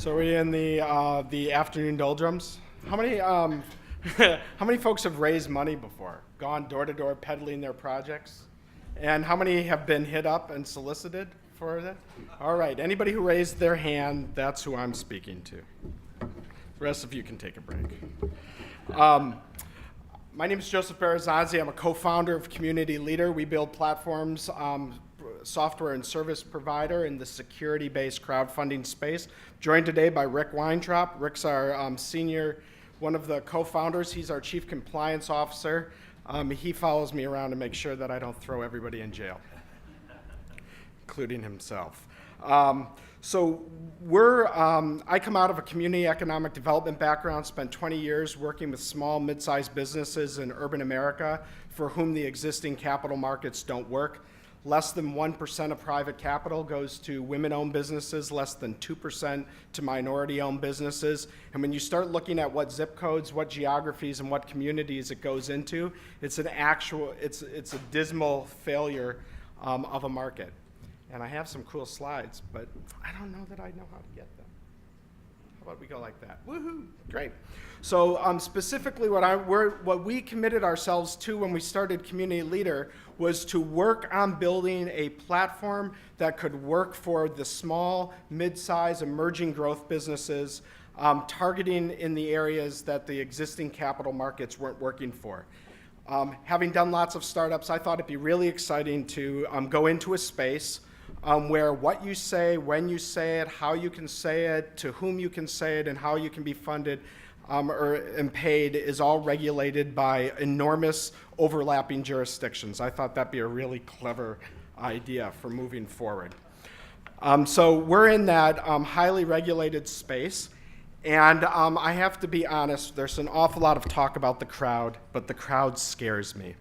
So we're in the afternoon doldrums. How many how many folks have raised money before, gone door to door peddling their projects, and how many have been hit up and solicited for that? All right, anybody who raised their hand, that's who I'm speaking to. The rest of you can take a break. My name is Joseph Barazanzi. I'm a co-founder of Community Leader. We build platforms, software and service provider in the security-based crowdfunding space. Joined today by Rick Weintraub. Rick's our senior, one of the co-founders. He's our chief compliance officer. He follows me around to make sure that I don't throw everybody in jail, including himself. So I come out of a community economic development background, spent 20 years working with small, mid-sized businesses in urban America for whom the existing capital markets don't work. Less than 1% of private capital goes to women-owned businesses, less than 2% to minority-owned businesses. And when you start looking at what zip codes, what geographies, and what communities it goes into, it's a dismal failure of a market. And I have some cool slides, but I don't know that I know how to get them. How about we go like that? Woohoo, great. So specifically what we committed ourselves to when we started Community Leader was to work on building a platform that could work for the small, mid-size, emerging growth businesses, targeting in the areas that the existing capital markets weren't working for. Having done lots of startups, I thought it'd be really exciting to go into a space where what you say, when you say it, how you can say it, to whom you can say it, and how you can be funded and paid is all regulated by enormous overlapping jurisdictions. I thought that'd be a really clever idea for moving forward. So we're in that highly regulated space, and I have to be honest, there's an awful lot of talk about the crowd, but the crowd scares me.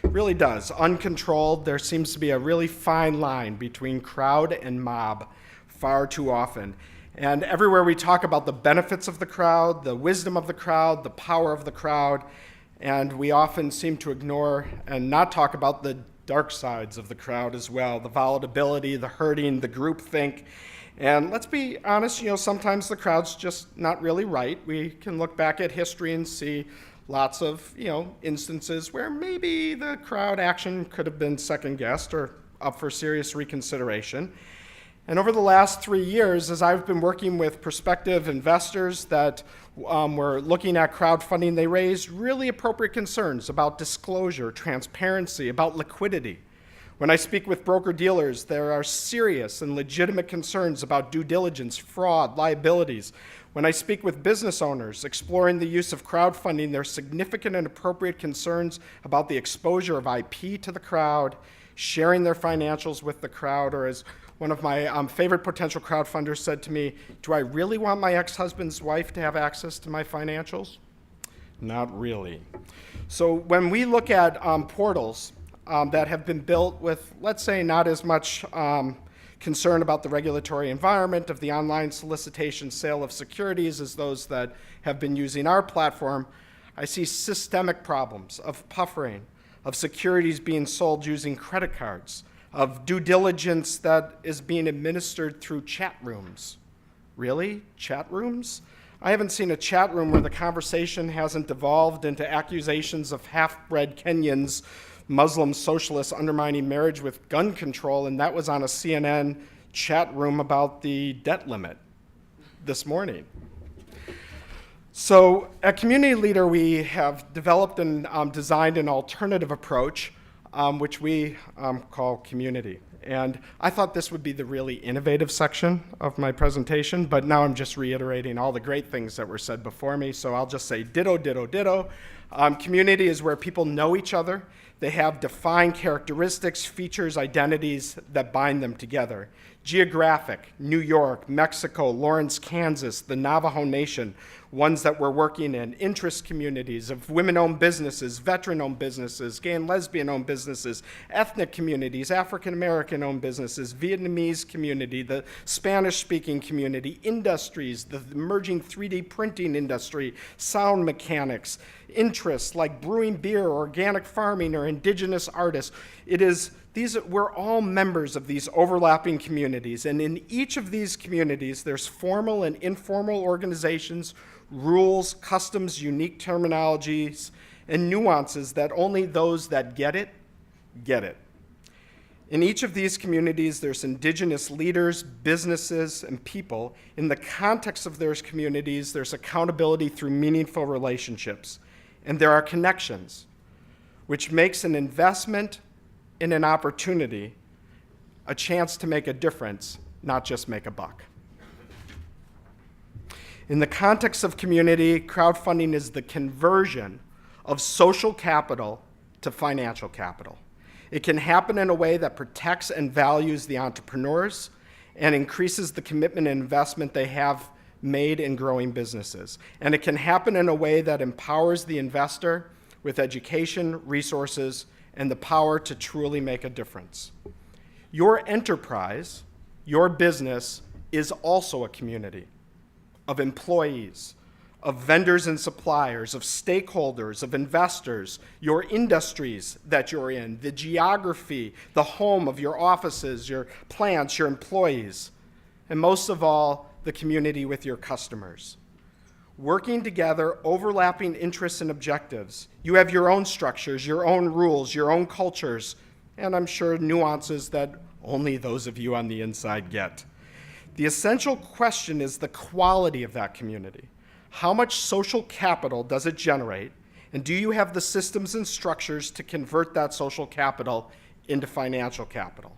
It really does. Uncontrolled, there seems to be a really fine line between crowd and mob far too often. And everywhere we talk about the benefits of the crowd, the wisdom of the crowd, the power of the crowd, and we often seem to ignore and not talk about the dark sides of the crowd as well, the volatility, the herding, the groupthink. And let's be honest, sometimes the crowd's just not really right. We can look back at history and see lots of, instances where maybe the crowd action could have been second-guessed or up for serious reconsideration. And over the last 3 years, as I've been working with prospective investors that were looking at crowdfunding, they raised really appropriate concerns about disclosure, transparency, about liquidity. When I speak with broker-dealers, there are serious and legitimate concerns about due diligence, fraud, liabilities. When I speak with business owners exploring the use of crowdfunding, there are significant and appropriate concerns about the exposure of IP to the crowd, sharing their financials with the crowd, or as one of my favorite potential crowdfunders said to me, do I really want my ex-husband's wife to have access to my financials? Not really. So when we look at portals that have been built with, let's say, not as much concern about the regulatory environment of the online solicitation sale of securities as those that have been using our platform, I see systemic problems of puffering, of securities being sold using credit cards, of due diligence that is being administered through chat rooms. Really? Chat rooms? I haven't seen a chat room where the conversation hasn't devolved into accusations of half-bred Kenyans, Muslim socialists undermining marriage with gun control, and that was on a CNN chat room about the debt limit this morning. So at Community Leader, we have developed and designed an alternative approach, which we call Community. And I thought this would be the really innovative section of my presentation, but now I'm just reiterating all the great things that were said before me, so I'll just say ditto, ditto, ditto. Community is where people know each other. They have defined characteristics, features, identities that bind them together. Geographic, New York, Mexico, Lawrence, Kansas, the Navajo Nation, ones that we're working in, interest communities of women-owned businesses, veteran-owned businesses, gay and lesbian-owned businesses, ethnic communities, African-American-owned businesses, Vietnamese community, the Spanish-speaking community, industries, the emerging 3D printing industry, sound mechanics, interests like brewing beer, organic farming, or indigenous artists. It is we're all members of these overlapping communities, and in each of these communities, there's formal and informal organizations, rules, customs, unique terminologies, and nuances that only those that get it, get it. In each of these communities, there's indigenous leaders, businesses, and people. In the context of those communities, there's accountability through meaningful relationships, and there are connections, which makes an investment in an opportunity a chance to make a difference, not just make a buck. In the context of community, crowdfunding is the conversion of social capital to financial capital. It can happen in a way that protects and values the entrepreneurs and increases the commitment and investment they have made in growing businesses. And it can happen in a way that empowers the investor with education, resources, and the power to truly make a difference. Your enterprise, your business, is also a community of employees, of vendors and suppliers, of stakeholders, of investors, your industries that you're in, the geography, the home of your offices, your plants, your employees, and most of all, the community with your customers. Working together, overlapping interests and objectives. You have your own structures, your own rules, your own cultures, and I'm sure nuances that only those of you on the inside get. The essential question is the quality of that community. How much social capital does it generate, and do you have the systems and structures to convert that social capital into financial capital?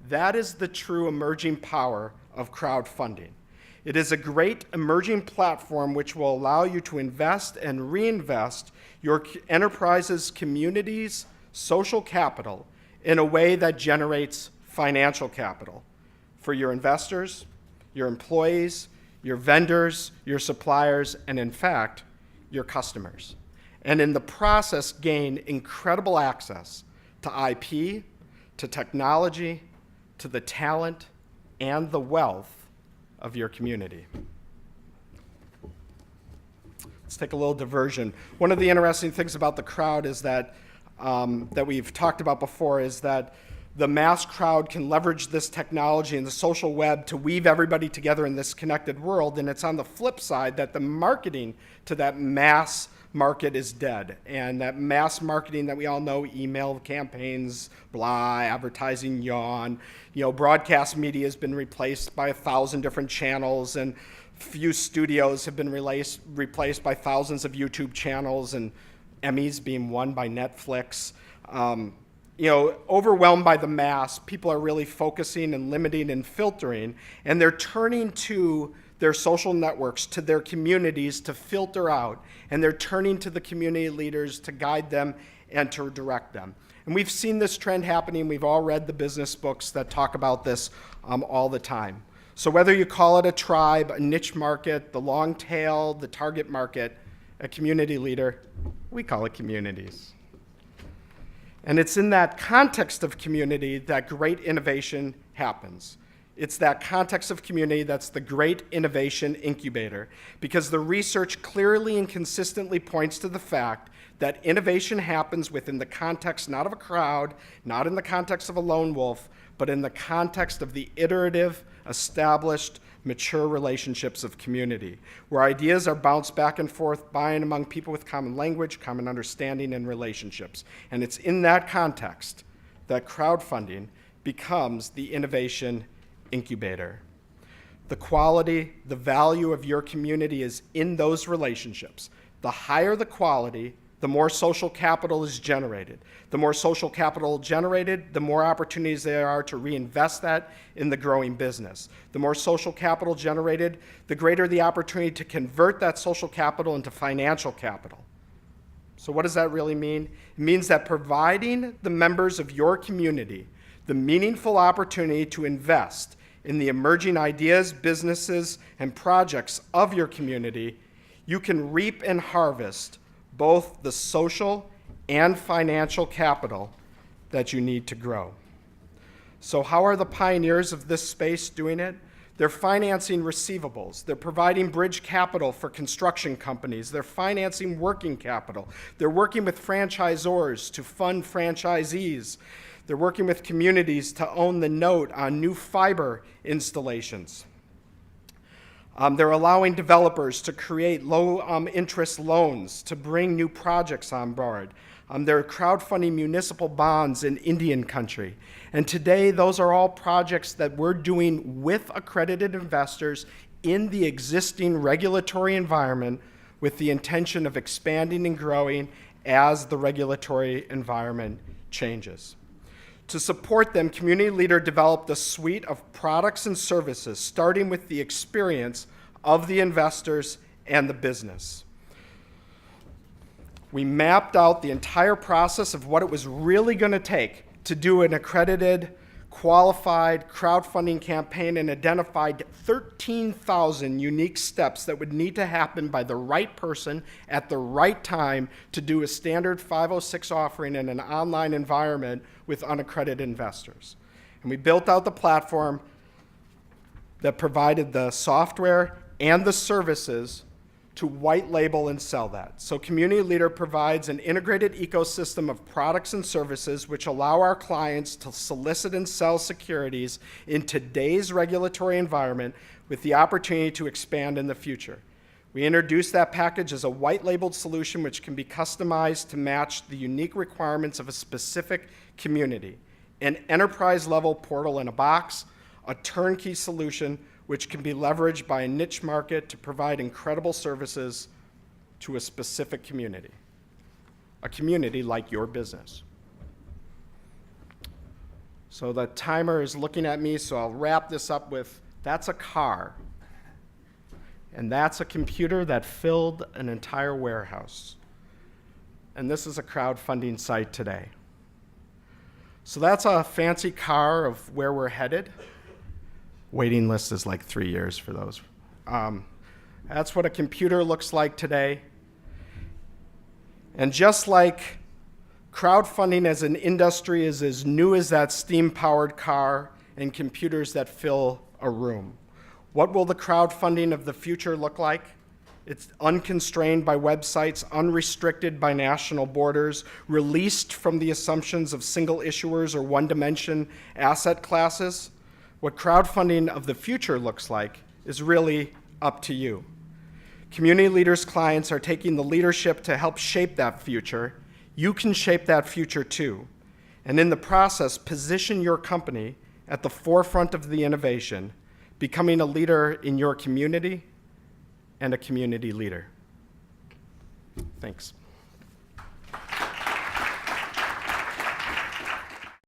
That is the true emerging power of crowdfunding. It is a great emerging platform which will allow you to invest and reinvest your enterprise's community's social capital in a way that generates financial capital for your investors, your employees, your vendors, your suppliers, and in fact, your customers. And in the process, gain incredible access to IP, to technology, to the talent, and the wealth of your community. Let's take a little diversion. One of the interesting things about the crowd is that we've talked about before is that the mass crowd can leverage this technology and the social web to weave everybody together in this connected world, and it's on the flip side that the marketing to that mass market is dead. And that mass marketing that we all know, email campaigns, blah, advertising, yawn, broadcast media has been replaced by 1,000 different channels, and few studios have been replaced by thousands of YouTube channels, and Emmys being won by Netflix. Overwhelmed by the mass, people are really focusing and limiting and filtering, and they're turning to their social networks, to their communities to filter out, and they're turning to the community leaders to guide them and to direct them. And we've seen this trend happening. We've all read the business books that talk about this all the time. So whether you call it a tribe, a niche market, the long tail, the target market, a community leader, we call it communities. And it's in that context of community that great innovation happens. It's that context of community that's the great innovation incubator, because the research clearly and consistently points to the fact that innovation happens within the context not of a crowd, not in the context of a lone wolf, but in the context of the iterative, established, mature relationships of community, where ideas are bounced back and forth by and among people with common language, common understanding, and relationships. And it's in that context that crowdfunding becomes the innovation incubator. The quality, the value of your community is in those relationships. The higher the quality, the more social capital is generated. The more social capital generated, the more opportunities there are to reinvest that in the growing business. The more social capital generated, the greater the opportunity to convert that social capital into financial capital. So what does that really mean? It means that providing the members of your community the meaningful opportunity to invest in the emerging ideas, businesses, and projects of your community, you can reap and harvest both the social and financial capital that you need to grow. So how are the pioneers of this space doing it? They're financing receivables. They're providing bridge capital for construction companies. They're financing working capital. They're working with franchisors to fund franchisees. They're working with communities to own the note on new fiber installations. They're allowing developers to create low-interest loans to bring new projects on board. They're crowdfunding municipal bonds in Indian country. And today, those are all projects that we're doing with accredited investors in the existing regulatory environment with the intention of expanding and growing as the regulatory environment changes. To support them, Community Leader developed a suite of products and services, starting with the experience of the investors and the business. We mapped out the entire process of what it was really going to take to do an accredited, qualified crowdfunding campaign and identified 13,000 unique steps that would need to happen by the right person at the right time to do a standard 506 offering in an online environment with unaccredited investors. And we built out the platform that provided the software and the services to white label and sell that. So Community Leader provides an integrated ecosystem of products and services which allow our clients to solicit and sell securities in today's regulatory environment with the opportunity to expand in the future. We introduced that package as a white labeled solution which can be customized to match the unique requirements of a specific community. An enterprise level portal in a box, a turnkey solution which can be leveraged by a niche market to provide incredible services to a specific community, a community like your business. So the timer is looking at me, so I'll wrap this up with, that's a car, and that's a computer that filled an entire warehouse. And this is a crowdfunding site today. So that's a fancy car of where we're headed. Waiting list is like 3 years for those. That's what a computer looks like today. And just like crowdfunding as an industry is as new as that steam-powered car and computers that fill a room. What will the crowdfunding of the future look like? It's unconstrained by websites, unrestricted by national borders, released from the assumptions of single issuers or one-dimension asset classes. What crowdfunding of the future looks like is really up to you. Community Leaders' clients are taking the leadership to help shape that future. You can shape that future too. And in the process, position your company at the forefront of the innovation, becoming a leader in your community and a community leader. Thanks.